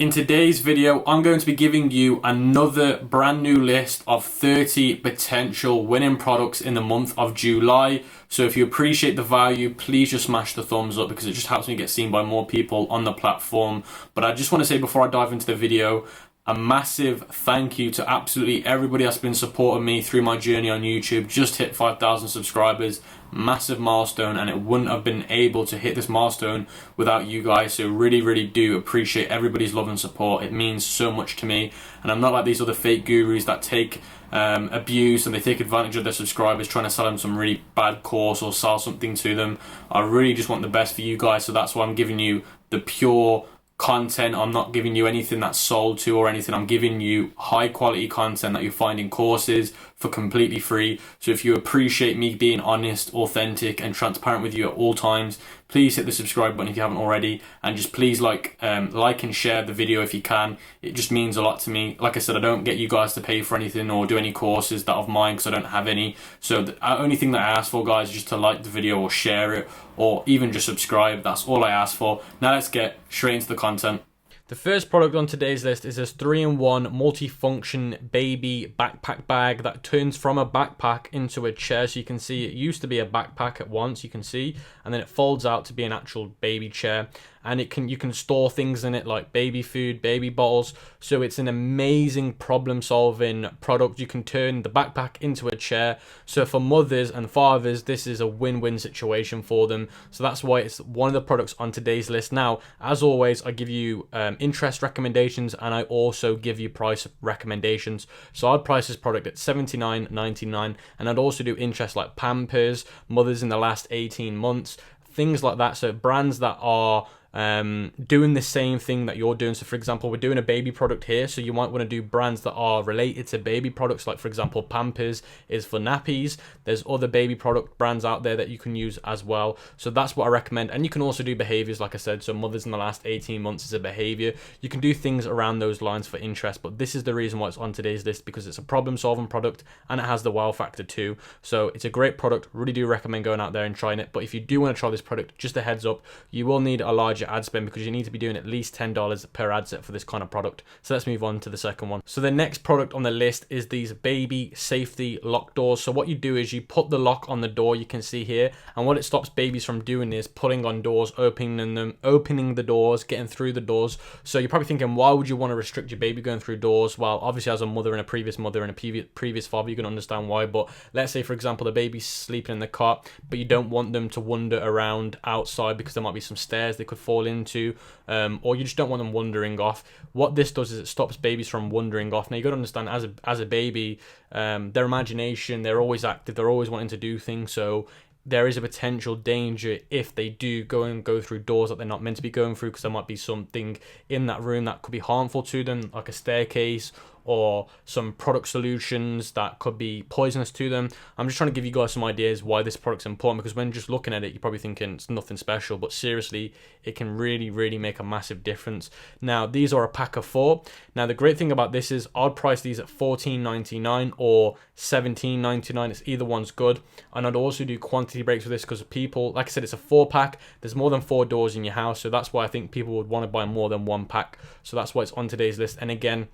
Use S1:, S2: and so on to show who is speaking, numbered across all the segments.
S1: In today's video, I'm going to be giving you another brand new list of 30 potential winning products in the month of July. So if you appreciate the value, please just smash the thumbs up because it just helps me get seen by more people on the platform. But I just want to say before I dive into the video, a massive thank you to absolutely everybody that's been supporting me through my journey on YouTube. Just hit 5,000 subscribers, massive milestone, and it wouldn't have been able to hit this milestone without you guys. So really do appreciate everybody's love and support. It means so much to me, and I'm not like these other fake gurus that take abuse and they take advantage of their subscribers trying to sell them some really bad course or sell something to them. I really just want the best for you guys, so that's why I'm giving you the pure content. I'm not giving you anything that's sold to or anything. I'm giving you high quality content that you find in courses for completely free. So if you appreciate me being honest, authentic and transparent with you at all times, please hit the subscribe button if you haven't already, and just please like and share the video if you can. It just means a lot to me. Like I said, I don't get you guys to pay for anything or do any courses that of mine because I don't have any. So the only thing that I ask for, guys, is just to like the video or share it or even just subscribe. That's all I ask for. Now let's get straight into the content. The first product on today's list is this 3-in-1 multifunction baby backpack bag that turns from a backpack into a chair. So you can see it used to be a backpack at once, you can see, and then it folds out to be an actual baby chair. And you can store things in it like baby food, baby bottles. So it's an amazing problem-solving product. You can turn the backpack into a chair. So for mothers and fathers, this is a win-win situation for them. So that's why it's one of the products on today's list. Now, as always, I give you interest recommendations and I also give you price recommendations. So I'd price this product at $79.99, and I'd also do interest like Pampers, mothers in the last 18 months, things like that. So brands that are doing the same thing that you're doing. So for example, we're doing a baby product here, so you might want to do brands that are related to baby products, like for example Pampers is for nappies. There's other baby product brands out there that you can use as well. So that's what I recommend. And you can also do behaviors, like I said. So mothers in the last 18 months is a behavior. You can do things around those lines for interest, but this is the reason why it's on today's list, because it's a problem solving product and it has the wow factor too. So it's a great product. Really do recommend going out there and trying it. But if you do want to try this product, just a heads up, you will need a larger ad spend because you need to be doing at least $10 per ad set for this kind of product. So let's move on to the second one. So the next product on the list is these baby safety lock doors. So what you do is you put the lock on the door, you can see here, and what it stops babies from doing is pulling on doors, opening the doors, getting through the doors. So you're probably thinking, why would you want to restrict your baby going through doors? Well, obviously as a mother and a previous father, you can understand why. But let's say for example the baby's sleeping in the cot, but you don't want them to wander around outside because there might be some stairs they could fall into, or you just don't want them wandering off. What this does is it stops babies from wandering off. Now you got to understand, as a baby, their imagination, they're always active, they're always wanting to do things. So there is a potential danger if they do go through doors that they're not meant to be going through, because there might be something in that room that could be harmful to them, like a staircase or some product solutions that could be poisonous to them. I'm just trying to give you guys some ideas why this product's important, because when just looking at it, you're probably thinking it's nothing special, but seriously, it can really make a massive difference. Now, these are a pack of 4. Now, the great thing about this is I'd price these at $14.99 or $17.99. It's either one's good. And I'd also do quantity breaks with this because people, like I said, it's a 4-pack. There's more than 4 doors in your house, so that's why I think people would want to buy more than 1 pack. So that's why it's on today's list. And again,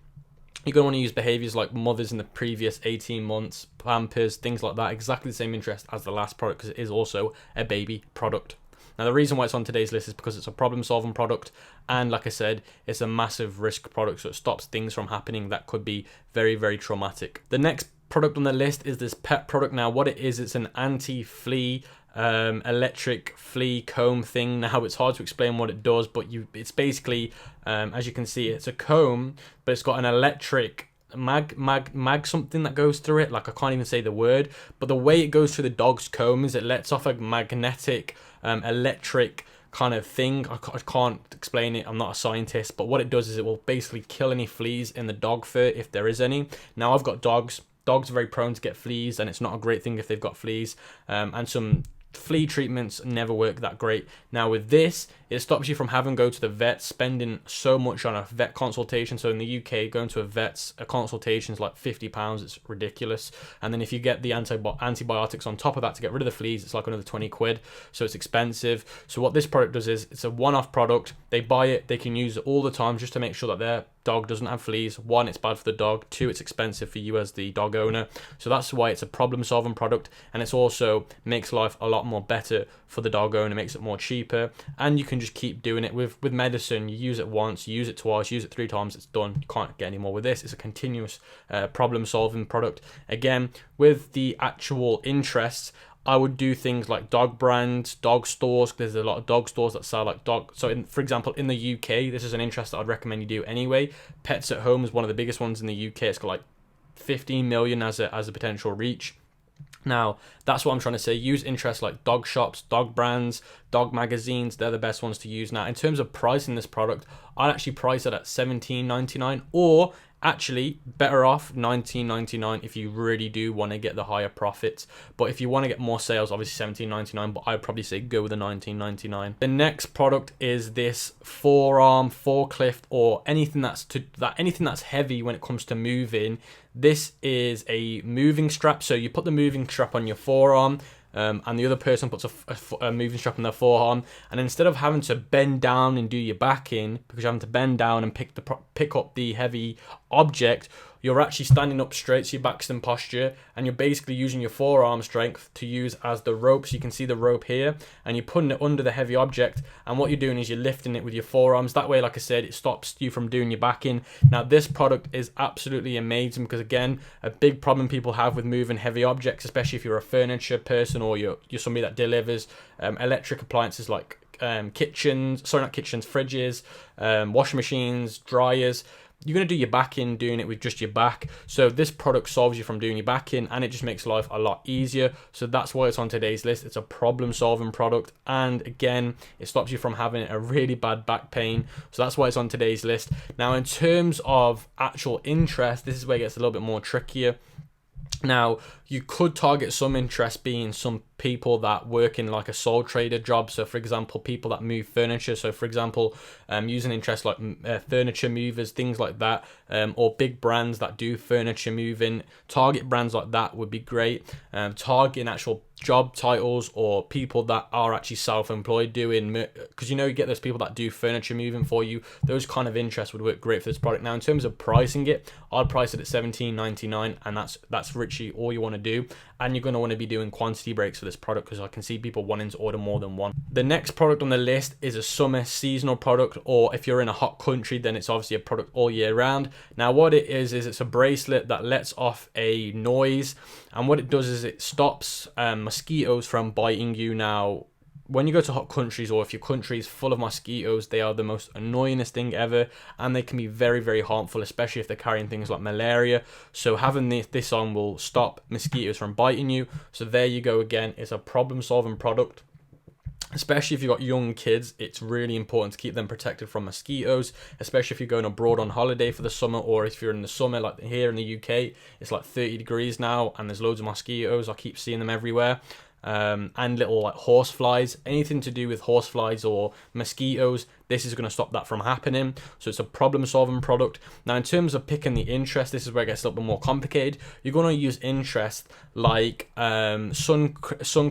S1: you're going to want to use behaviors like mothers in the previous 18 months, Pampers, things like that. Exactly the same interest as the last product because it is also a baby product. Now, the reason why it's on today's list is because it's a problem-solving product, and like I said, it's a massive risk product, so it stops things from happening that could be very traumatic. The next product on the list is this pet product. Now, what it is, it's an anti-flea electric flea comb thing. Now, it's hard to explain what it does, but it's basically, as you can see, it's a comb, but it's got an electric mag something that goes through it. Like, I can't even say the word, but the way it goes through the dog's comb is it lets off a magnetic electric kind of thing. I can't explain it, I'm not a scientist, but what it does is it will basically kill any fleas in the dog fur if there is any. Now, I've got dogs are very prone to get fleas, and it's not a great thing if they've got fleas, and some flea treatments never work that great. Now with this, It stops you from having to go to the vet, spending so much on a vet consultation. So in the UK, going to a consultation is like £50. It's ridiculous. And then if you get the antibiotics on top of that to get rid of the fleas, it's like another 20 quid. So it's expensive. So what this product does is it's a one-off product. They buy it, they can use it all the time just to make sure that their dog doesn't have fleas. One, it's bad for the dog. Two, it's expensive for you as the dog owner. So that's why it's a problem-solving product, and it's also makes life a lot more better for the dog owner, makes it more cheaper, and you can just keep doing it. With medicine, you use it once, you use it twice, use it 3 times, it's done. You can't get any more with this. It's a continuous problem-solving product. Again, with the actual interests, I would do things like dog brands, dog stores. There's a lot of dog stores that sell like dog. So, for example, in the UK, this is an interest that I'd recommend you do anyway. Pets at Home is one of the biggest ones in the UK. It's got like 15 million as a potential reach. Now, that's what I'm trying to say. Use interests like dog shops, dog brands, dog magazines. They're the best ones to use. Now, in terms of pricing this product, I'd actually price it at $17.99, or actually better off $19.99 if you really do want to get the higher profits. But if you want to get more sales, obviously $17.99, but I'd probably say go with the $19.99. The next product is this forearm forklift, or anything that's heavy when it comes to moving. This is a moving strap. So you put the moving strap on your forearm, and the other person puts a moving strap on their forearm, and instead of having to bend down and do your back in, because you're having to bend down and pick up the heavy object, you're actually standing up straight, so your back's in posture, and you're basically using your forearm strength to use as the rope. So you can see the rope here, and you're putting it under the heavy object, and what you're doing is you're lifting it with your forearms. That way, like I said, it stops you from doing your back in. Now, this product is absolutely amazing because, again, a big problem people have with moving heavy objects, especially if you're a furniture person or you're somebody that delivers electric appliances like fridges, washing machines, dryers. You're going to do your back in doing it with just your back. So this product solves you from doing your back in, and it just makes life a lot easier. So that's why it's on today's list. It's a problem solving product, and again, it stops you from having a really bad back pain. So that's why it's on today's list. Now, in terms of actual interest, this is where it gets a little bit more trickier. Now, you could target some interest being some people that work in like a sole trader job. So, for example, people that move furniture. So, for example, using interest like furniture movers, things like that, or big brands that do furniture moving. Target brands like that would be great. Targeting actual job titles or people that are actually self-employed doing, because you get those people that do furniture moving for you. Those kind of interests would work great for this product. Now, in terms of pricing it, I'd price it at $17.99, and that's literally all you want to do. And you're going to want to be doing quantity breaks for this product, because I can see people wanting to order more than one. The next product on the list is a summer seasonal product, or if you're in a hot country, then it's obviously a product all year round. Now, what it is it's a bracelet that lets off a noise, and what it does is it stops mosquitoes from biting you. Now, when you go to hot countries, or if your country is full of mosquitoes, they are the most annoyingest thing ever, and they can be very, very harmful, especially if they're carrying things like malaria. So having this on will stop mosquitoes from biting you. So there you go again. It's a problem-solving product. Especially if you've got young kids, it's really important to keep them protected from mosquitoes, especially if you're going abroad on holiday for the summer, or if you're in the summer, like here in the UK, it's like 30 degrees now, and there's loads of mosquitoes. I keep seeing them everywhere. And little like horse flies, anything to do with horse flies or mosquitoes, this is going to stop that from happening. So it's a problem solving product. Now, in terms of picking the interest, this is where it gets a little bit more complicated. You're going to use interest like sun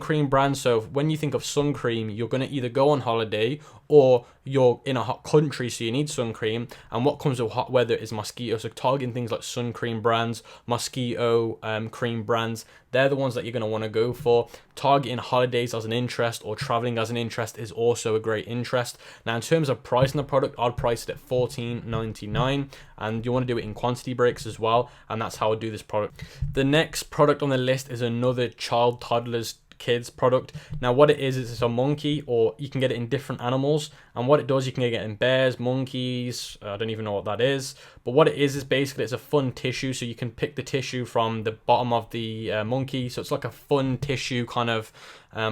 S1: cream brands. So when you think of sun cream, you're going to either go on holiday or you're in a hot country, so you need sun cream. And what comes with hot weather is mosquitoes. So targeting things like sun cream brands, mosquito cream brands, they're the ones that you're going to want to go for. Targeting holidays as an interest or traveling as an interest is also a great interest. Now, in terms of pricing the product, I'd price it at $14.99, and you want to do it in quantity breaks as well, and that's how I do this product. The next product on the list is another toddlers kids product. Now, what it is it's a monkey, or you can get it in different animals, and what it does, you can get it in bears, monkeys, I don't even know what that is, but what it is basically it's a fun tissue. So you can pick the tissue from the bottom of the monkey, so it's like a fun tissue kind of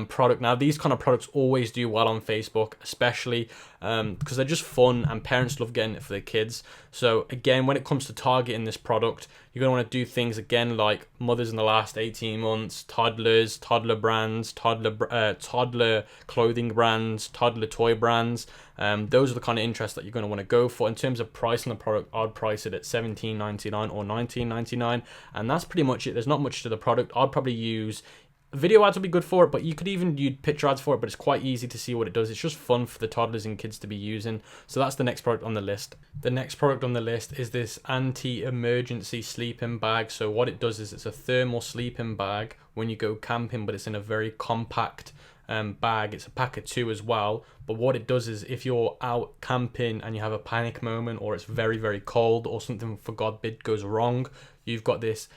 S1: product. Now, these kind of products always do well on Facebook, especially because they're just fun, and parents love getting it for their kids. So again, when it comes to targeting this product, you're going to want to do things again like mothers in the last 18 months, toddlers, toddler brands, toddler clothing brands, toddler toy brands. Those are the kind of interests that you're going to want to go for. In terms of pricing the product, I'd price it at $17.99 or $19.99, and that's pretty much it. There's not much to the product. I'd probably use video ads would be good for it, but you could even use picture ads for it, but it's quite easy to see what it does. It's just fun for the toddlers and kids to be using. So that's the next product on the list. The next product on the list is this anti-emergency sleeping bag. So what it does is it's a thermal sleeping bag when you go camping, but it's in a very compact bag. It's a pack of 2 as well, but what it does is if you're out camping and you have a panic moment, or it's very, very cold, or something, for God forbid, goes wrong, you've got this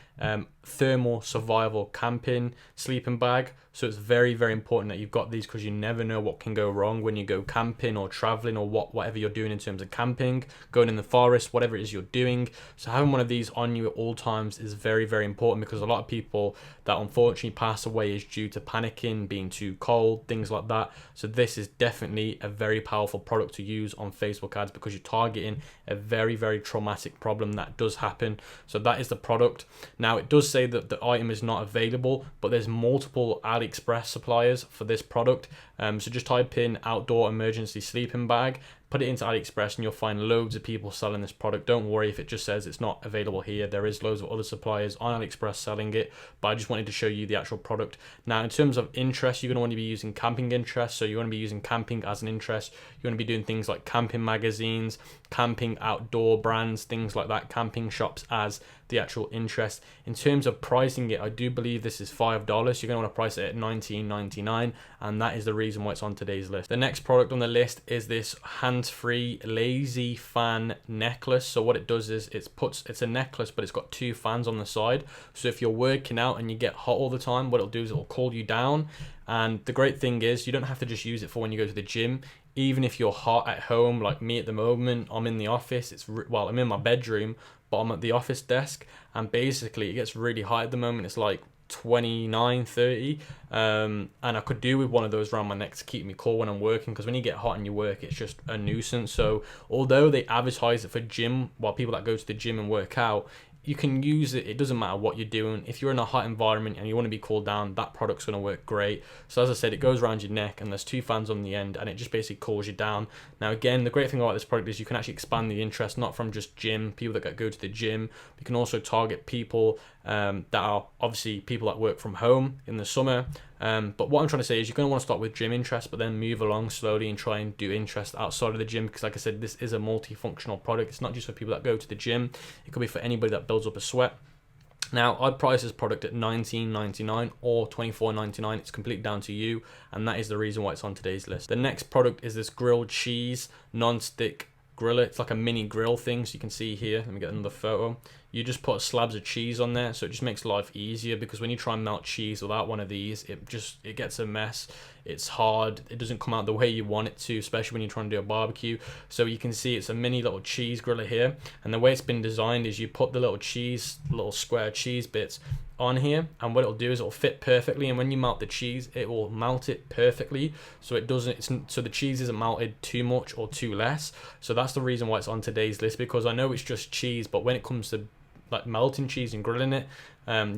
S1: thermal survival camping sleeping bag. So it's very, very important that you've got these, because you never know what can go wrong when you go camping or traveling, or whatever you're doing in terms of camping, going in the forest, whatever it is you're doing. So having one of these on you at all times is very, very important, because a lot of people that unfortunately pass away is due to panicking, being too cold, things like that. So this is definitely a very powerful product to use on Facebook ads, because you're targeting a very, very traumatic problem that does happen. So that is the product. Now, it does say that the item is not available, but there's multiple AliExpress suppliers for this product. So just type in outdoor emergency sleeping bag, put it into AliExpress, and you'll find loads of people selling this product. Don't worry if it just says it's not available here. There is loads of other suppliers on AliExpress selling it, but I just wanted to show you the actual product. Now, in terms of interest, you're going to want to be using camping interest. So you want to be using camping as an interest. You want to be doing things like camping magazines, camping outdoor brands, things like that, camping shops as the actual interest. In terms of pricing it, I do believe this is $5. You're going to want to price it at $19.99, and that is the reason why it's on today's list. The next product on the list is this HandsFree lazy fan necklace. So what it does is it's a necklace, but it's got 2 fans on the side. So if you're working out and you get hot all the time, what it'll do is it'll cool you down. And the great thing is you don't have to just use it for when you go to the gym. Even if you're hot at home, like me at the moment, I'm in the office. I'm in my bedroom, but I'm at the office desk, and basically it gets really hot at the moment. It's like 29, 30, and I could do with one of those around my neck to keep me cool when I'm working, because when you get hot and you work, it's just a nuisance. So although they advertise it for gym, while people that go to the gym and work out, you can use it. It doesn't matter what you're doing. If you're in a hot environment and you want to be cooled down, that product's going to work great. So as I said, it goes around your neck, and there's 2 fans on the end, and it just basically cools you down. Now, again, the great thing about this product is you can actually expand the interest, not from just people that go to the gym. You can also target people that are obviously people that work from home in the summer. But what I'm trying to say is you're going to want to start with gym interest, but then move along slowly and try and do interest outside of the gym, because like I said, this is a multifunctional product. It's not just for people that go to the gym. It could be for anybody that builds up a sweat. Now, I'd price this product at $19.99 or $24.99. It's completely down to you, and that is the reason why it's on today's list. The next product is this grilled cheese non-stick griller. It's like a mini grill thing, so you can see here. Let me get another photo. You just put slabs of cheese on there, so it just makes life easier, because when you try and melt cheese without one of these, it gets a mess. It's hard. It doesn't come out the way you want it to, especially when you're trying to do a barbecue. So you can see it's a mini little cheese griller here, and the way it's been designed is you put the little square cheese bits on here, and what it'll do is it'll fit perfectly, and when you melt the cheese, it will melt it perfectly, so so the cheese isn't melted too much or too less. So that's the reason why it's on today's list, because I know it's just cheese, but when it comes to like melting cheese and grilling it,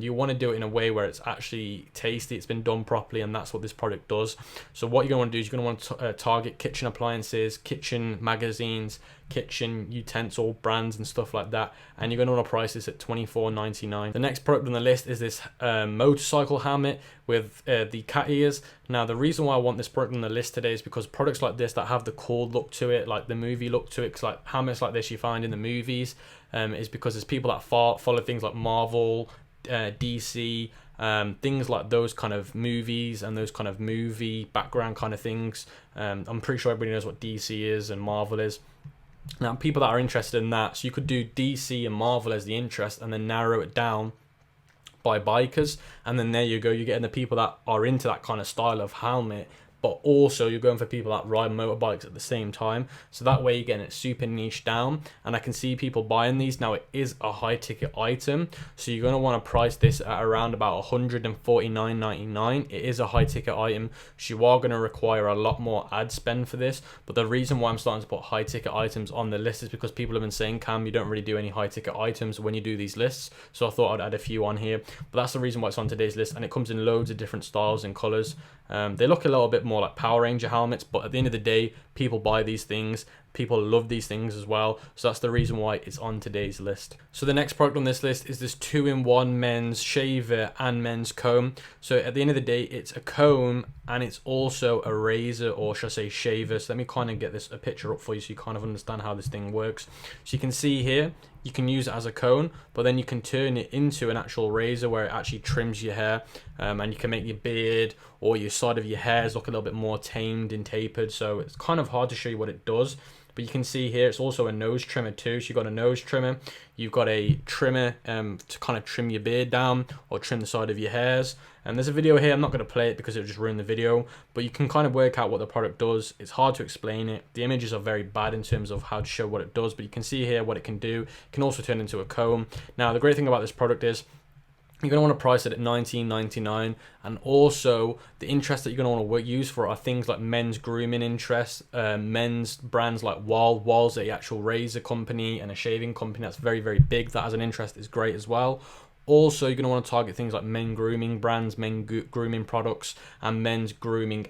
S1: you want to do it in a way where it's actually tasty, it's been done properly, and that's what this product does. So what you're going to want to do is you're going to want to target kitchen appliances, kitchen magazines, kitchen utensil brands and stuff like that, and you're going to want to price this at $24.99. The next product on the list is this motorcycle helmet with the cat ears. Now, the reason why I want this product on the list today is because products like this that have the cool look to it, like the movie look to it, because like helmets like this you find in the movies, is because there's people that follow things like Marvel, DC, things like those kind of movies and those kind of movie background kind of things. I'm pretty sure everybody knows what DC is and Marvel is. Now, people that are interested in that, so you could do DC and Marvel as the interest and then narrow it down by bikers, and then there you go, you're getting the people that are into that kind of style of helmet, but also you're going for people that ride motorbikes at the same time. So that way you're getting it super niche down, and I can see people buying these. Now, it is a high ticket item, so you're going to want to price this at around about $149.99. It is a high ticket item, so you are going to require a lot more ad spend for this. But the reason why I'm starting to put high ticket items on the list is because people have been saying, Cam, you don't really do any high ticket items when you do these lists, so I thought I'd add a few on here. But that's the reason why it's on today's list, and it comes in loads of different styles and colors. They look a little bit more like Power Ranger helmets, but at the end of the day, people buy these things. People love these things as well, so that's the reason why it's on today's list. So the next product on this list is this 2-in-1 men's shaver and men's comb. So at the end of the day, it's a comb and it's also a razor, or should I say shaver. So let me kind of get a picture up for you so you kind of understand how this thing works. So you can see here, you can use it as a cone, but then you can turn it into an actual razor where it actually trims your hair, and you can make your beard or your side of your hairs look a little bit more tamed and tapered. So it's kind of hard to show you what it does. But you can see here, it's also a nose trimmer too. So you've got a nose trimmer, you've got a trimmer to kind of trim your beard down or trim the side of your hairs. And there's a video here, I'm not going to play it because it'll just ruin the video, but you can kind of work out what the product does. It's hard to explain it. The images are very bad in terms of how to show what it does, but you can see here what it can do. It can also turn into a comb. Now, the great thing about this product is you're going to want to price it at $19.99, and also the interest that you're going to want to use for it are things like men's grooming interest, men's brands like Wild's a actual razor company and a shaving company that's very, very big. That as an interest is great as well. Also, you're going to want to target things like men grooming brands, grooming products, and men's grooming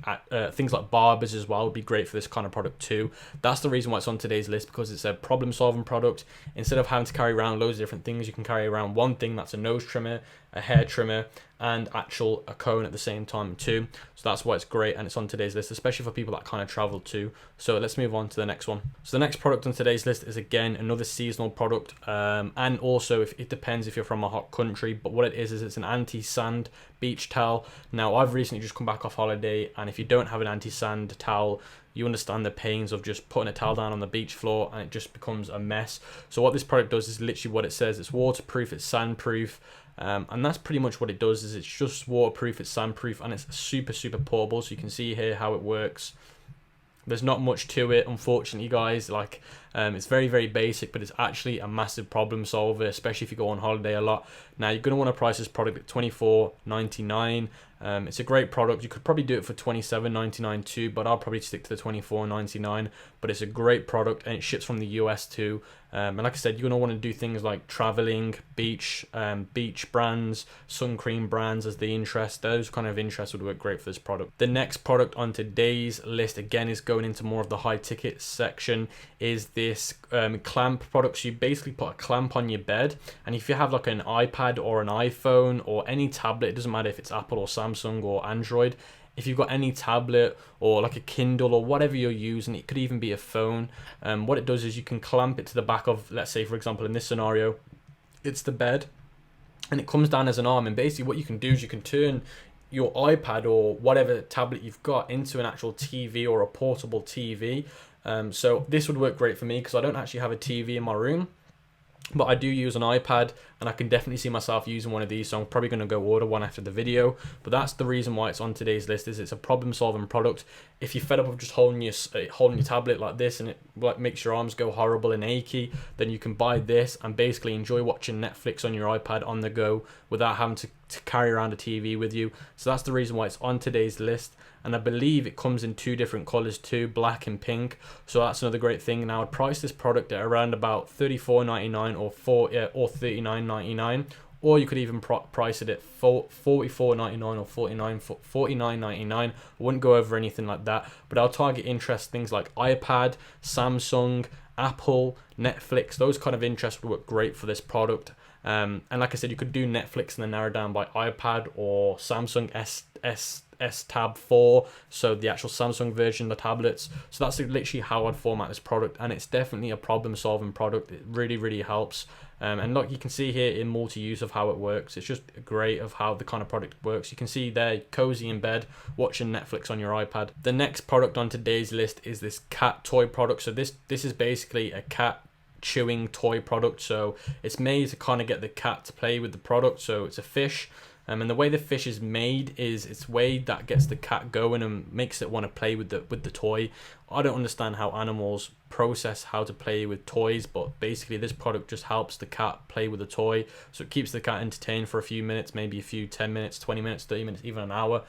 S1: things like barbers as well would be great for this kind of product too. That's the reason why it's on today's list, because it's a problem-solving product. Instead of having to carry around loads of different things, you can carry around one thing that's a nose trimmer, a hair trimmer, and a cone at the same time too. So that's why it's great, and it's on today's list, especially for people that kind of travel too. So let's move on to the next one. So the next product on today's list is again another seasonal product, and also it depends if you're from a hot country, but what it is it's an anti-sand beach towel. Now, I've recently just come back off holiday, and if you don't have an anti-sand towel, you understand the pains of just putting a towel down on the beach floor and it just becomes a mess. So what this product does is literally what it says. It's waterproof, it's sandproof, and that's pretty much what it does. Is it's just waterproof, it's sandproof, and it's super, super portable. So you can see here how it works. There's not much to it, unfortunately, guys. Like, it's very, very basic, but it's actually a massive problem solver, especially if you go on holiday a lot. Now, you're going to want to price this product at $24.99. It's a great product. You could probably do it for $27.99 too, but I'll probably stick to the $24.99. But it's a great product, and it ships from the US too. And like I said, you're going to want to do things like traveling, beach brands, sun cream brands as the interest. Those kind of interests would work great for this product. The next product on today's list, again, is going into more of the high ticket section, is this clamp product. So you basically put a clamp on your bed, and if you have like an iPad or an iPhone or any tablet, it doesn't matter if it's Apple or Samsung or Android, if you've got any tablet or like a Kindle or whatever you're using, it could even be a phone, what it does is you can clamp it to the back of, let's say for example in this scenario, it's the bed, and it comes down as an arm, and basically what you can do is you can turn your iPad or whatever tablet you've got into an actual TV or a portable TV. So this would work great for me because I don't actually have a TV in my room, but I do use an iPad, and I can definitely see myself using one of these, so I'm probably going to go order one after the video. But that's the reason why it's on today's list, is it's a problem-solving product. If you're fed up of just holding your tablet like this and it like makes your arms go horrible and achy, then you can buy this and basically enjoy watching Netflix on your iPad on the go without having to carry around a TV with you. So that's the reason why it's on today's list. And I believe it comes in 2 different colors too, black and pink. So that's another great thing. Now, I'd price this product at around about $34.99 or $39.99, or you could even price it at $44.99 or $49.99. I wouldn't go over anything like that, but I'll target interest things like iPad, Samsung, Apple, Netflix. Those kind of interests would work great for this product. And like I said, you could do Netflix and then narrow down by iPad or Samsung S Tab 4, so the actual Samsung version, the tablets. So that's literally how I'd format this product, and it's definitely a problem-solving product. It really, really helps. And look, you can see here in multi-use of how it works. It's just great of how the kind of product works. You can see there, cozy in bed, watching Netflix on your iPad. The next product on today's list is this cat toy product. So this is basically a cat chewing toy product. So it's made to kind of get the cat to play with the product. So it's a fish. And the way the fish is made is it's way that gets the cat going and makes it want to play with the toy. I don't understand how animals process how to play with toys, but basically this product just helps the cat play with a toy, so it keeps the cat entertained for a few minutes, maybe a few 10 minutes, 20 minutes, 30 minutes, even an hour.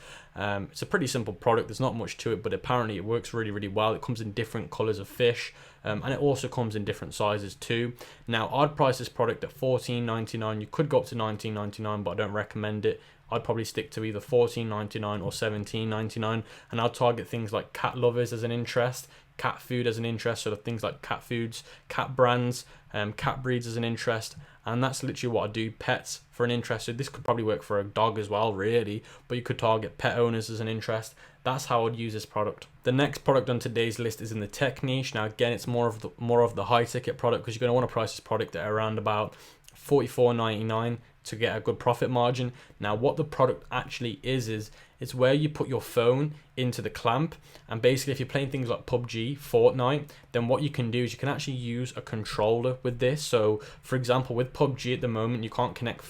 S1: It's a pretty simple product, there's not much to it, but apparently it works really, really well. It comes in different colors of fish, and it also comes in different sizes too. Now, I'd price this product at $14.99. You could go up to $19.99, but I don't recommend it. I'd probably stick to either $14.99 or $17.99, and I'll target things like cat lovers as an interest, cat food as an interest, so things like cat foods, cat brands, cat breeds as an interest, and that's literally what I do. Pets for an interest, so this could probably work for a dog as well, really, but you could target pet owners as an interest. That's how I'd use this product. The next product on today's list is in the tech niche. Now again, it's more of the high ticket product, because you're going to want to price this product at around about $44.99 to get a good profit margin. Now what the product actually is it's where you put your phone into the clamp, and basically if you're playing things like PUBG, Fortnite, then what you can do is you can actually use a controller with this. So for example, with PUBG at the moment, you can't connect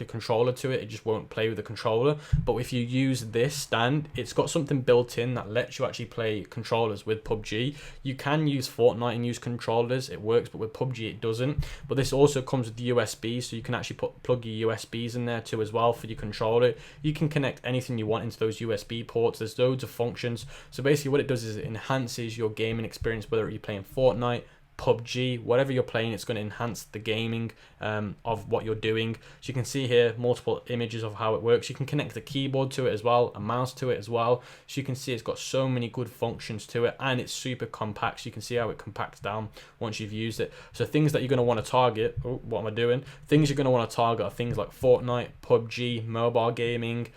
S1: a controller to it, it just won't play with the controller. But if you use this stand, it's got something built in that lets you actually play controllers with PUBG. You can use Fortnite and use controllers, it works, but with PUBG it doesn't. But this also comes with USB, so you can actually plug your USBs in there too as well for your controller. You can connect anything you want into those USB ports. There's loads of functions. So basically what it does is it enhances your gaming experience, whether you're playing Fortnite, PUBG, whatever you're playing, it's going to enhance the gaming of what you're doing. So you can see here multiple images of how it works. You can connect the keyboard to it as well, a mouse to it as well. So you can see it's got so many good functions to it, and it's super compact. So you can see how it compacts down once you've used it. So things that you're going to want to target, what am I doing? Things you're going to want to target are things like Fortnite, PUBG, mobile gaming,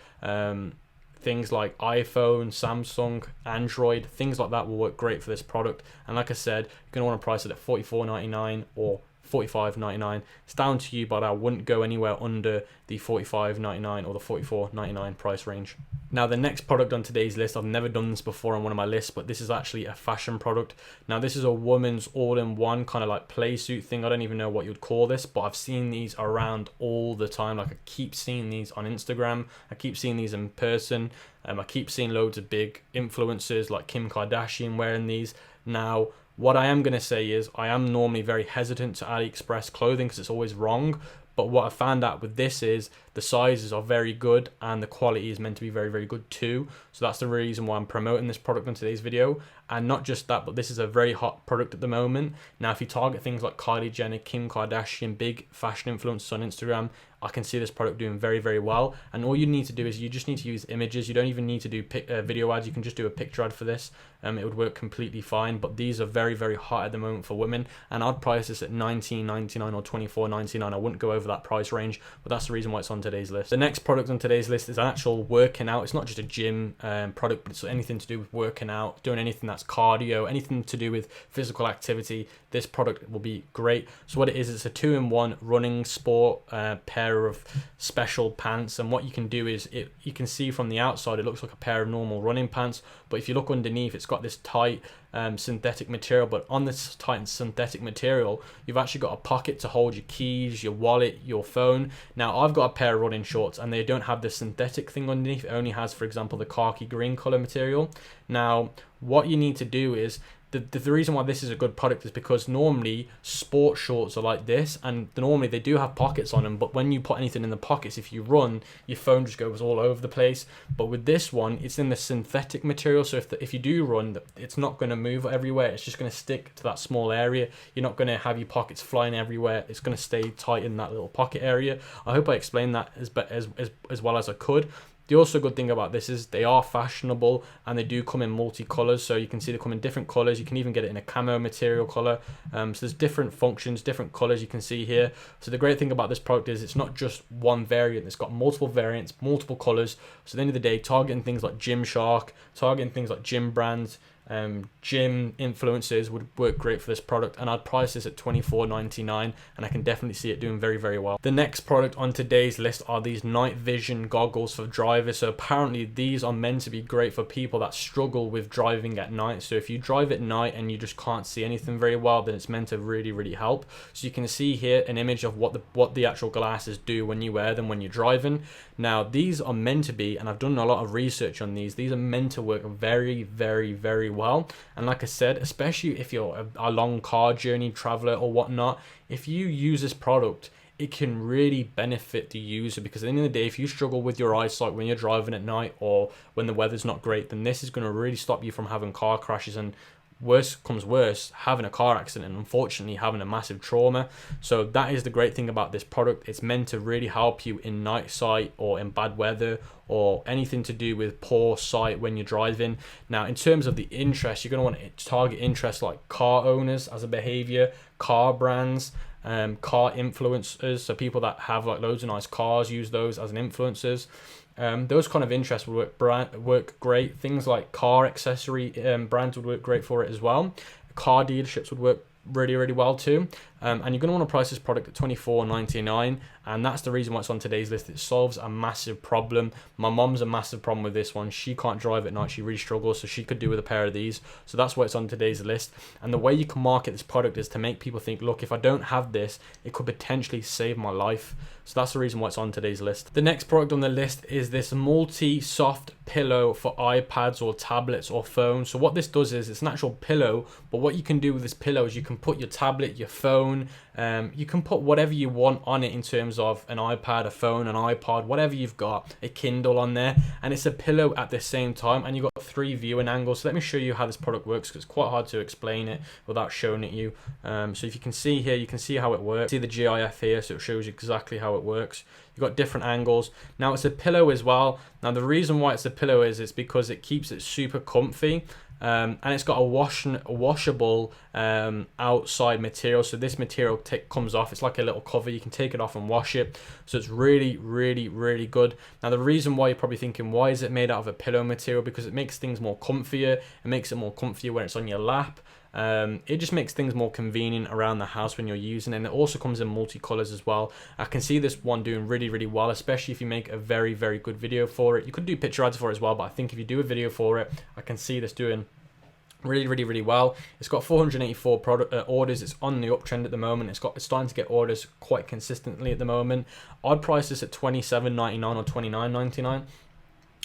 S1: things like iPhone, Samsung, Android, things like that will work great for this product. And like I said, you're going to want to price it at $44.99 or $45.99. It's down to you, but I wouldn't go anywhere under the $45.99 or the $44.99 price range. Now the next product on today's list, I've never done this before on one of my lists, but this is actually a fashion product. Now this is a woman's all-in-one kind of like play suit thing. I don't even know what you'd call this, but I've seen these around all the time. Like I keep seeing these on Instagram, I keep seeing these in person, I keep seeing loads of big influencers like Kim Kardashian wearing these. Now what I am going to say is I am normally very hesitant to AliExpress clothing because it's always wrong. But what I found out with this is the sizes are very good and the quality is meant to be very, very good too. So that's the reason why I'm promoting this product in today's video. And not just that, but this is a very hot product at the moment. Now, if you target things like Kylie Jenner, Kim Kardashian, big fashion influencers on Instagram, I can see this product doing very, very well. And all you need to do is you just need to use images. You don't even need to do video ads. You can just do a picture ad for this. It would work completely fine. But these are very, very hot at the moment for women. And I'd price this at $19.99 or $24.99. I wouldn't go over that price range, but that's the reason why it's on today's list. The next product on today's list is an actual working out. It's not just a gym product, but it's anything to do with working out, doing anything that's cardio, anything to do with physical activity. This product will be great. So what it is, it's a 2-in-1 running sport pair of special pants. And what you can do is you can see from the outside it looks like a pair of normal running pants, but if you look underneath, it's got this tight synthetic material. But on this tight synthetic material, you've actually got a pocket to hold your keys, your wallet, your phone. Now I've got a pair of running shorts and they don't have this synthetic thing underneath. It only has, for example, the khaki green color material. Now what you need to do is the reason why this is a good product is because normally sports shorts are like this, and normally they do have pockets on them, but when you put anything in the pockets, if you run, your phone just goes all over the place. But with this one, it's in the synthetic material, so if you do run, it's not going to move everywhere. It's just going to stick to that small area. You're not going to have your pockets flying everywhere. It's going to stay tight in that little pocket area. I hope I explained that as well as I could. The also good thing about this is they are fashionable and they do come in multi-colors. So you can see they come in different colors. You can even get it in a camo material color. So there's different functions, different colors you can see here. So the great thing about this product is it's not just one variant. It's got multiple variants, multiple colors. So at the end of the day, targeting things like Gymshark, targeting things like gym brands, gym influencers would work great for this product, and I'd price this at $24.99, and I can definitely see it doing very, very well. The next product on today's list are these night vision goggles for drivers. So apparently these are meant to be great for people that struggle with driving at night. So if you drive at night and you just can't see anything very well, then it's meant to really, really help. So you can see here an image of what the actual glasses do when you wear them when you're driving. Now these are meant to be, and I've done a lot of research on these are meant to work very, very, very well. And like I said, especially if you're a long car journey traveler or whatnot, if you use this product, it can really benefit the user, because at the end of the day, if you struggle with your eyesight when you're driving at night or when the weather's not great, then this is going to really stop you from having car crashes, and worse comes worse, having a car accident and unfortunately having a massive trauma. So that is the great thing about this product. It's meant to really help you in night sight or in bad weather or anything to do with poor sight when you're driving. Now, in terms of the interest, you're going to want to target interests like car owners as a behavior, car brands, car influencers, so people that have like loads of nice cars use those as an influencers. Those kind of interests would work great. Things like car accessory brands would work great for it as well. Car dealerships would work really well too. And you're going to want to price this product at $24.99, and that's the reason why it's on today's list. It solves a massive problem. My mom's a massive problem with this one. She can't drive at night, she really struggles, so she could do with a pair of these. So that's why it's on today's list. And the way you can market this product is to make people think, look, if I don't have this, it could potentially save my life. So that's the reason why it's on today's list. The next product on the list is this multi-soft pillow for iPads or tablets or phones. So what this does is it's an actual pillow, but what you can do with this pillow is you can put your tablet, your phone, you can put whatever you want on it in terms of an iPad, a phone, an iPod, whatever you've got, a Kindle on there, and it's a pillow at the same time, and you've got 3 viewing angles. So let me show you how this product works, because it's quite hard to explain it without showing it you. So if you can see here, you can see how it works. See the GIF here, so it shows you exactly how it works. You've got different angles. Now it's a pillow as well. Now the reason why it's a pillow is it's because it keeps it super comfy. And it's got a washable outside material, so this material comes off. It's like a little cover, you can take it off and wash it, so it's really good. Now the reason why you're probably thinking, why is it made out of a pillow material? Because it makes things more comfier. It makes it more comfier when it's on your lap. It just makes things more convenient around the house when you're using it, and it also comes in multicolors as well. I can see this one doing really well, especially if you make a very good video for it. You could do picture ads for it as well, but I think if you do a video for it, I can see this doing really well. It's got 484 orders. It's on the uptrend at the moment. It's starting to get orders quite consistently at the moment. I'd price this at $27.99 or $29.99.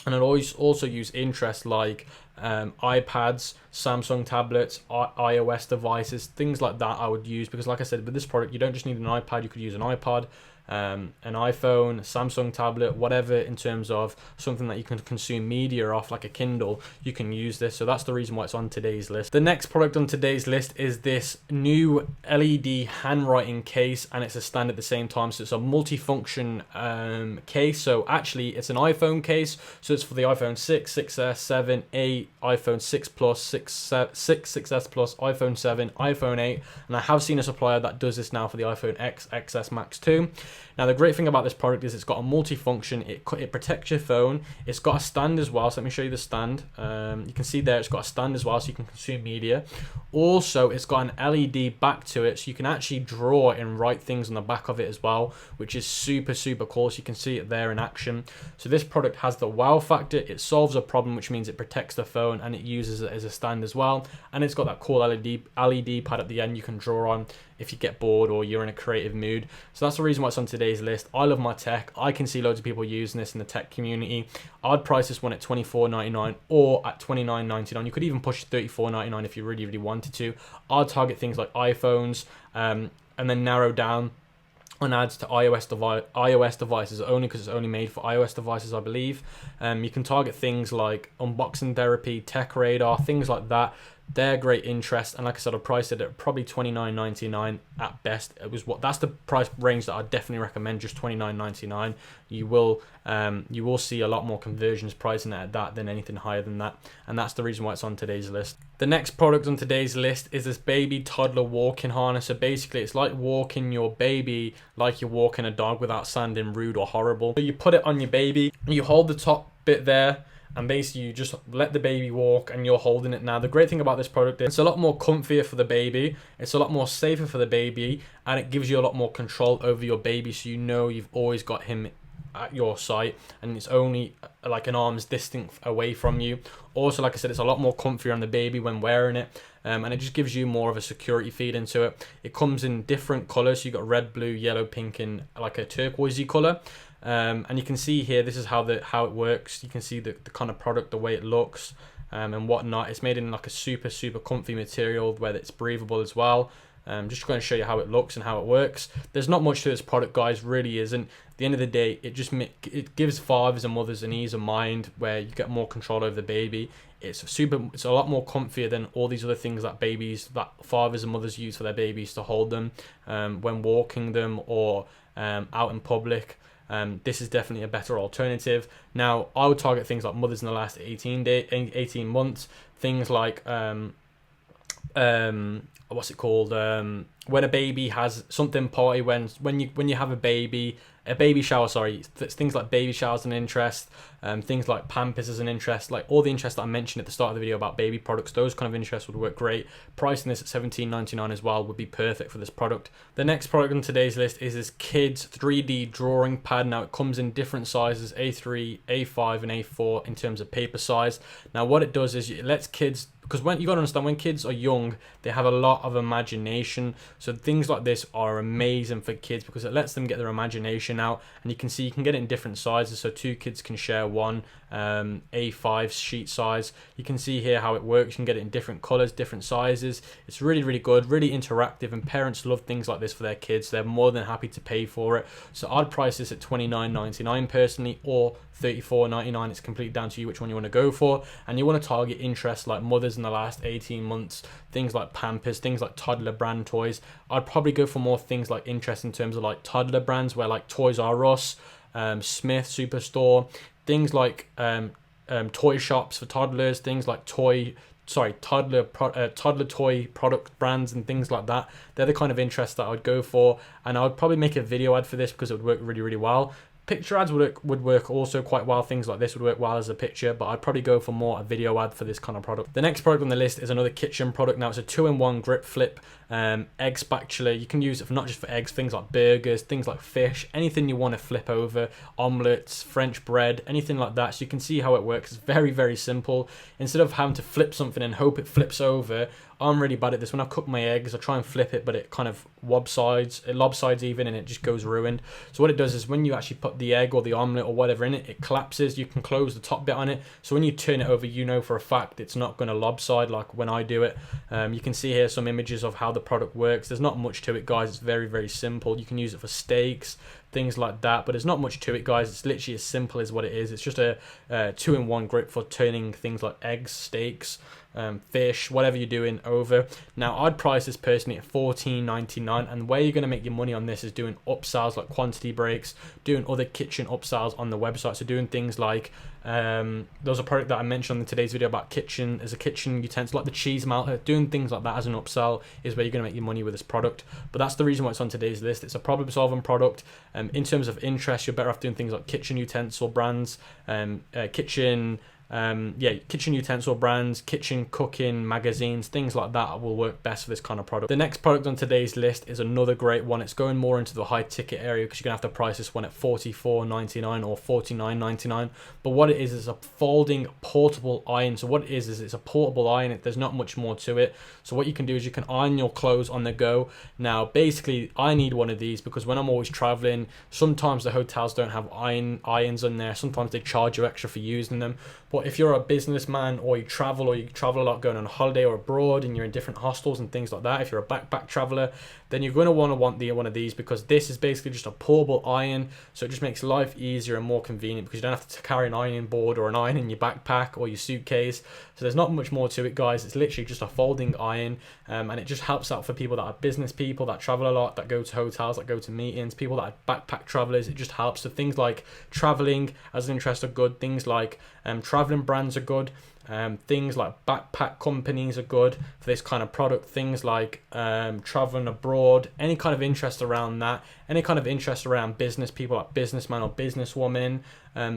S1: And I'd always also use interest like iPads, Samsung tablets, iOS devices, things like that I would use, because like I said, with this product, you don't just need an iPad, you could use an iPod, an iPhone, Samsung tablet, whatever, in terms of something that you can consume media off, like a Kindle, you can use this. So that's the reason why it's on today's list. The next product on today's list is this new LED handwriting case, and it's a stand at the same time. So it's a multifunction case. So actually it's an iPhone case, so it's for the iPhone 6, 6S, 7, 8, iPhone 6 Plus, 6S Plus, iPhone 7, iPhone 8, and I have seen a supplier that does this now for the iPhone X, XS Max 2. Now the great thing about this product is it's got a multi-function. It protects your phone. It's got a stand as well, so let me show you the stand. You can see there it's got a stand as well, so you can consume media. Also, it's got an LED back to it, so you can actually draw and write things on the back of it as well, which is super cool. So you can see it there in action. So this product has the wow factor. It solves a problem, which means it protects the phone, and it uses it as a stand as well. And it's got that cool LED pad at the end you can draw on if you get bored or you're in a creative mood. So that's the reason why it's on today's list. I love my tech. I can see loads of people using this in the tech community. I'd price this one at $24.99 or at $29.99. You could even push $34.99 if you really wanted to. I'd target things like iPhones, and then narrow down on ads to iOS devices only, because it's only made for iOS devices, I believe. You can target things like unboxing therapy, tech radar, things like that. They're great interest, and like I said, I priced it at probably $29.99 at best. That's the price range that I definitely recommend, just $29.99. You will see a lot more conversions pricing it at that than anything higher than that, and that's the reason why it's on today's list. The next product on today's list is this baby toddler walking harness. So basically, it's like walking your baby like you're walking a dog without sounding rude or horrible. So you put it on your baby, you hold the top bit there, and basically you just let the baby walk and you're holding it. Now the great thing about this product is it's a lot more comfier for the baby, it's a lot more safer for the baby, and it gives you a lot more control over your baby, so you know you've always got him at your sight and it's only like an arm's distance away from you. Also, like I said, it's a lot more comfier on the baby when wearing it, and it just gives you more of a security feed into it. It comes in different colors, so you got red, blue, yellow, pink, and like a turquoisey color. And you can see here, this is how it works. You can see the kind of product, the way it looks. and whatnot. It's made in like a super comfy material where it's breathable as well. Just going to show you how it looks and how it works. There's not much to this product, guys, really isn't. At the end of the day, it gives fathers and mothers an ease of mind where you get more control over the baby. It's a lot more comfier than all these other things that fathers and mothers use for their babies to hold them when walking them or out in public. This is definitely a better alternative. Now, I would target things like mothers in the last 18 months, things like what's it called, when a baby has something party, when you have a baby shower, things like baby showers an interest, things like Pampers is an interest, like all the interests that I mentioned at the start of the video about baby products, those kind of interests would work great. Pricing this at $17.99 as well would be perfect for this product. The next product on today's list is this kids 3D drawing pad. Now it comes in different sizes, A3, A5 and A4 in terms of paper size. Now what it does is it lets kids, because you got to understand, when kids are young, they have a lot of imagination. So things like this are amazing for kids because it lets them get their imagination out. And you can see you can get it in different sizes, so 2 kids can share one A5 sheet size. You can see here how it works. You can get it in different colors, different sizes. It's really good, really interactive, and parents love things like this for their kids. They're more than happy to pay for it. So I'd price this at $29.99 personally, or $34.99. It's completely down to you which one you want to go for. And you want to target interests like mothers in the last 18 months, things like Pampers, things like Toddler brand toys. I'd probably go for more things like interest in terms of like Toddler brands, where like Toys R Us, Smith Superstore, things like toy shops for toddlers, things like Toddler toy product brands and things like that. They're the kind of interests that I would go for, and I would probably make a video ad for this because it would work really well. Picture ads would work also quite well. Things like this would work well as a picture, but I'd probably go for more a video ad for this kind of product. The next product on the list is another kitchen product. Now it's a 2-in-1 grip flip egg spatula. You can use it for not just for eggs, things like burgers, things like fish, anything you want to flip over, omelets, French bread, anything like that. So you can see how it works. It's very simple. Instead of having to flip something and hope it flips over, I'm really bad at this. When I cook my eggs, I try and flip it, but it kind of lopsides even, and it just goes ruined. So what it does is when you actually put the egg or the omelette or whatever in it, it collapses. You can close the top bit on it. So when you turn it over, you know for a fact it's not going to lopside like when I do it. You can see here some images of how the product works. There's not much to it, guys. It's very simple. You can use it for steaks, things like that, but there's not much to it, guys. It's literally as simple as what it is. It's just a 2-in-1 grip for turning things like eggs, steaks, fish, whatever you're doing over. Now I'd price this personally at $14.99, and where you're going to make your money on this is doing upsells like quantity breaks, doing other kitchen upsells on the website. So doing things like there's a product that I mentioned in today's video about kitchen as a kitchen utensil, like the cheese melter. Doing things like that as an upsell is where you're going to make your money with this product. But that's the reason why it's on today's list. It's a problem solving product. In terms of interest, you're better off doing things like kitchen utensil brands, kitchen utensil brands, kitchen cooking magazines, things like that will work best for this kind of product. The next product on today's list is another great one. It's going more into the high ticket area because you're gonna have to price this one at $44.99 or $49.99. But what it is a folding portable iron. So what it is it's a portable iron. There's not much more to it. So what you can do is you can iron your clothes on the go. Now basically I need one of these because when I'm always traveling, sometimes the hotels don't have irons in there. Sometimes they charge you extra for using them. But if you're a businessman or you travel a lot going on a holiday or abroad and you're in different hostels and things like that, if you're a backpack traveler, then you're going to want one of these because this is basically just a portable iron. So it just makes life easier and more convenient because you don't have to carry an ironing board or an iron in your backpack or your suitcase. So there's not much more to it, guys. It's literally just a folding iron, and it just helps out for people that are business people, that travel a lot, that go to hotels, that go to meetings, people that are backpack travelers. It just helps. So things like traveling as an interest are good. Things like traveling brands are good. Things like backpack companies are good for this kind of product. Things like traveling abroad, any kind of interest around that, any kind of interest around business people like businessman or businesswoman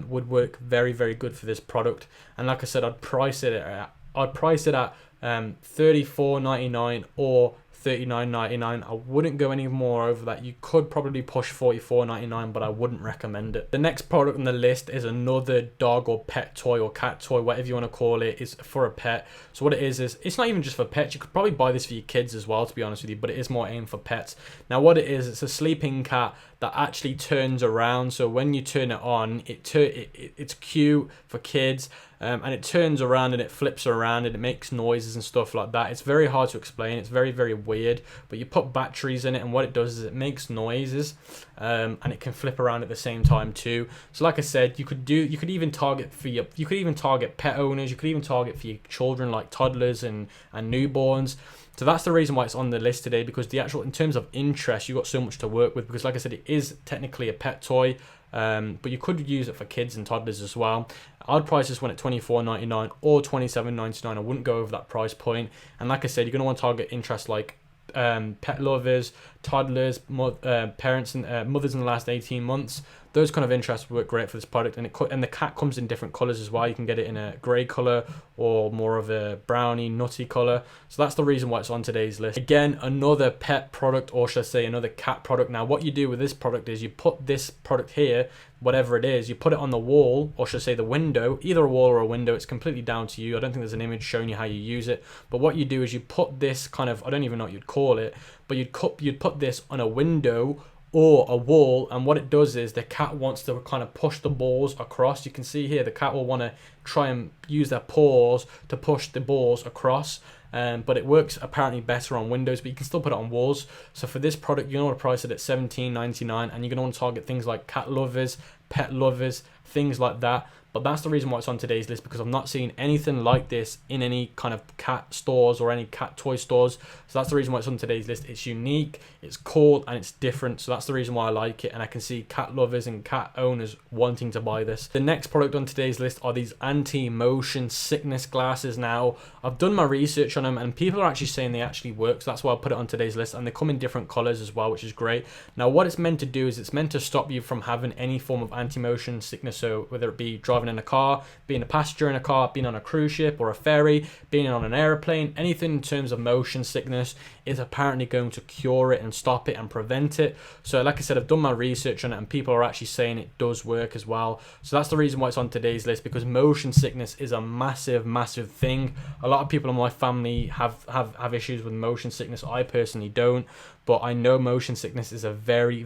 S1: would work very good for this product. And like I said, I'd price it at $34.99 or $39.99. I wouldn't go any more over that. You could probably push $44.99, but I wouldn't recommend it. The next product on the list is another dog or pet toy or cat toy, whatever you want to call it. It's for a pet. So what it is it's not even just for pets. You could probably buy this for your kids as well, to be honest with you, but it is more aimed for pets. Now what it is, it's a sleeping cat that actually turns around. So when you turn it on, it's cute for kids. and it turns around and it flips around and it makes noises and stuff like that. It's very hard to explain. It's very, very weird, but you put batteries in it, and what it does is it makes noises, and it can flip around at the same time too. So like I said, you could even target pet owners. You could even target for your children, like toddlers and newborns. So that's the reason why it's on the list today, because in terms of interest, you've got so much to work with, because like I said, it is technically a pet toy, but you could use it for kids and toddlers as well. I'd price this one at $24.99 or $27.99. I wouldn't go over that price point. And like I said, you're going to want to target interest like pet lovers, toddlers, parents and mothers in the last 18 months. Those kind of interests work great for this product, and the cat comes in different colors as well. You can get it in a grey color or more of a browny, nutty color. So that's the reason why it's on today's list. Again, another pet product, or should I say another cat product. Now, what you do with this product is you put this product here, whatever it is, you put it on the wall, or should I say the window, either a wall or a window. It's completely down to you. I don't think there's an image showing you how you use it. But what you do is you put this kind of, I don't even know what you'd call it, but you'd put this on a window or a wall, and what it does is the cat wants to kind of push the balls across. You can see here the cat will want to try and use their paws to push the balls across, but it works apparently better on windows, but you can still put it on walls. So for this product, you're going to price it at $17.99, and you're going to want to target things like cat lovers, pet lovers, things like that. But that's the reason why it's on today's list, because I'm not seeing anything like this in any kind of cat stores or any cat toy stores. So that's the reason why it's on today's list. It's unique, it's cool, and it's different. So that's the reason why I like it, and I can see cat lovers and cat owners wanting to buy this. The next product on today's list are these anti-motion sickness glasses. Now, I've done my research on them, and people are actually saying they actually work. So that's why I put it on today's list, and they come in different colors as well, which is great. Now, what it's meant to do is it's meant to stop you from having any form of anti-motion sickness. So whether it be driving in a car, being a passenger in a car, being on a cruise ship or a ferry, being on an airplane, anything in terms of motion sickness is apparently going to cure it and stop it and prevent it. So like I said, I've done my research on it, and people are actually saying it does work as well. So that's the reason why it's on today's list, because motion sickness is a massive thing. A lot of people in my family have issues with motion sickness. I personally don't, but I know motion sickness is a very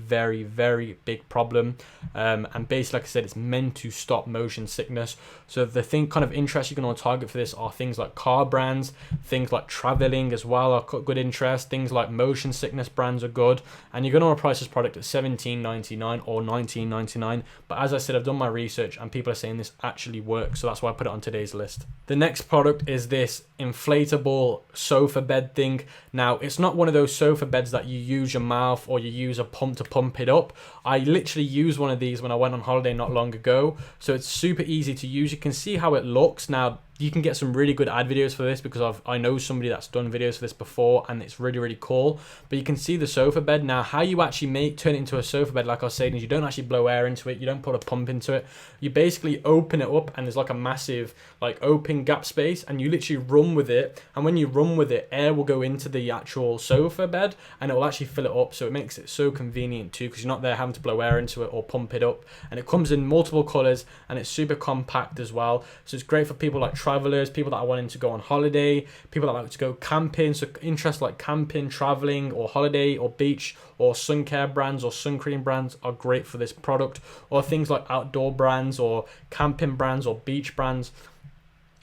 S1: big problem, and basically, like I said, it's meant to stop motion sickness. So the kind of interest you're going to want to target for this are things like car brands, things like traveling as well are good interest, things like motion sickness brands are good, and you're going to want to price this product at $17.99 or $19.99. But as I said, I've done my research, and people are saying this actually works, so that's why I put it on today's list. The next product is this inflatable sofa bed thing. Now, it's not one of those sofa beds that you use your mouth or you use a pump to pump it up. I literally used one of these when I went on holiday not long ago, so it's super easy to use. You can see how it looks. Now, you can get some really good ad videos for this, because I know somebody that's done videos for this before, and it's really cool. But you can see the sofa bed. Now, how you actually turn it into a sofa bed, like I was saying, is you don't actually blow air into it. You don't put a pump into it. You basically open it up, and there's like a massive like open gap space, and you literally run with it. And when you run with it, air will go into the actual sofa bed, and it will actually fill it up. So it makes it so convenient too, because you're not there having to blow air into it or pump it up. And it comes in multiple colors, and it's super compact as well. So it's great for people like travelers, people that are wanting to go on holiday, people that like to go camping. So interests like camping, traveling, or holiday, or beach, or sun care brands or sun cream brands are great for this product. Or things like outdoor brands or camping brands or beach brands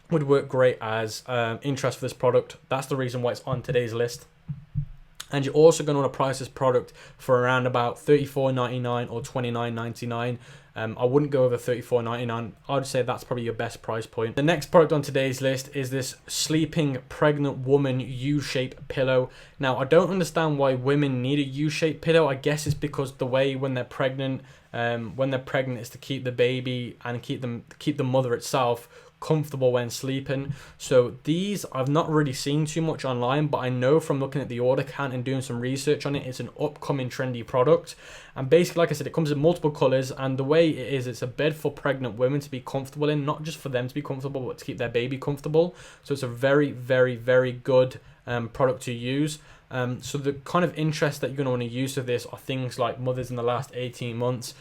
S1: would work great as interest for this product. That's the reason why it's on today's list. And you're also going to want to price this product for around about $34.99 or $29.99. I wouldn't go over $34.99. I'd say that's probably your best price point. The next product on today's list is this sleeping pregnant woman U-shaped pillow. Now, I don't understand why women need a U-shaped pillow. I guess it's because the way when they're pregnant is to keep the baby and keep the mother itself comfortable when sleeping. So these I've not really seen too much online, but I know from looking at the order count and doing some research on it, it's an upcoming trendy product. And basically, like I said, it comes in multiple colors, and the way it is, it's a bed for pregnant women to be comfortable in, not just for them to be comfortable, but to keep their baby comfortable. So it's a very good product to use. So the kind of interest that you're going to want to use for this are things like mothers in the last 18 months,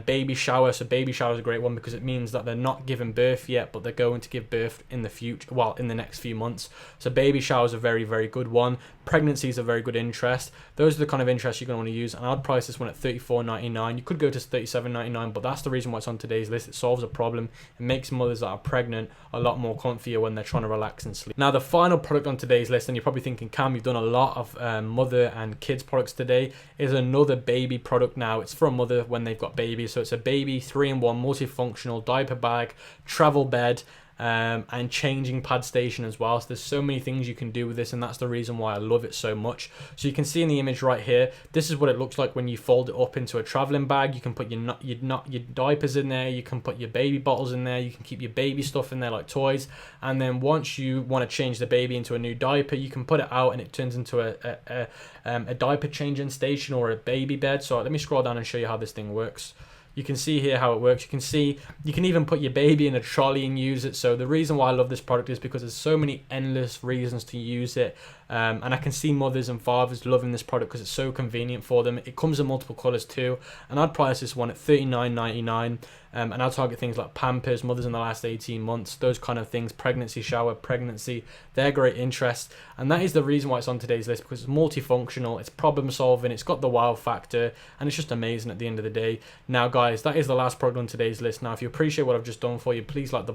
S1: baby shower. So baby shower is a great one because it means that they're not giving birth yet, but they're going to give birth in the future, well, in the next few months. So baby shower is a very, very good one. Pregnancy is a very good interest. Those are the kind of interests you're going to want to use, and I'd price this one at $34.99. You could go to $37.99, but that's the reason why it's on today's list. It solves a problem. It makes mothers that are pregnant a lot more comfier when they're trying to relax and sleep. Now, the final product on today's list, and you're probably thinking, Cam, you've done a lot of mother and kids products today, is another baby product. Now, it's for a mother when they've got babies. So it's a baby 3-in-1 multifunctional diaper bag, travel bed, and changing pad station as well. So there's so many things you can do with this, and that's the reason why I love it so much. So you can see in the image right here, this is what it looks like when you fold it up into a traveling bag. You can put your diapers in there, you can put your baby bottles in there, you can keep your baby stuff in there like toys, and then once you want to change the baby into a new diaper, you can put it out and it turns into a diaper changing station or a baby bed. So let me scroll down and show you how this thing works. You can see here how it works. You can see you can even put your baby in a trolley and use it. So the reason why I love this product is because there's so many endless reasons to use it. And I can see mothers and fathers loving this product because it's so convenient for them. It comes in multiple colors too. And I'd price this one at $39.99. And I'll target things like Pampers, mothers in the last 18 months, those kind of things, pregnancy shower, pregnancy, they're great interest. And that is the reason why it's on today's list, because it's multifunctional, it's problem solving, it's got the wow factor, and it's just amazing at the end of the day. Now guys, that is the last product on today's list. Now if you appreciate what I've just done for you, please like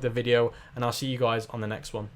S1: the video, and I'll see you guys on the next one.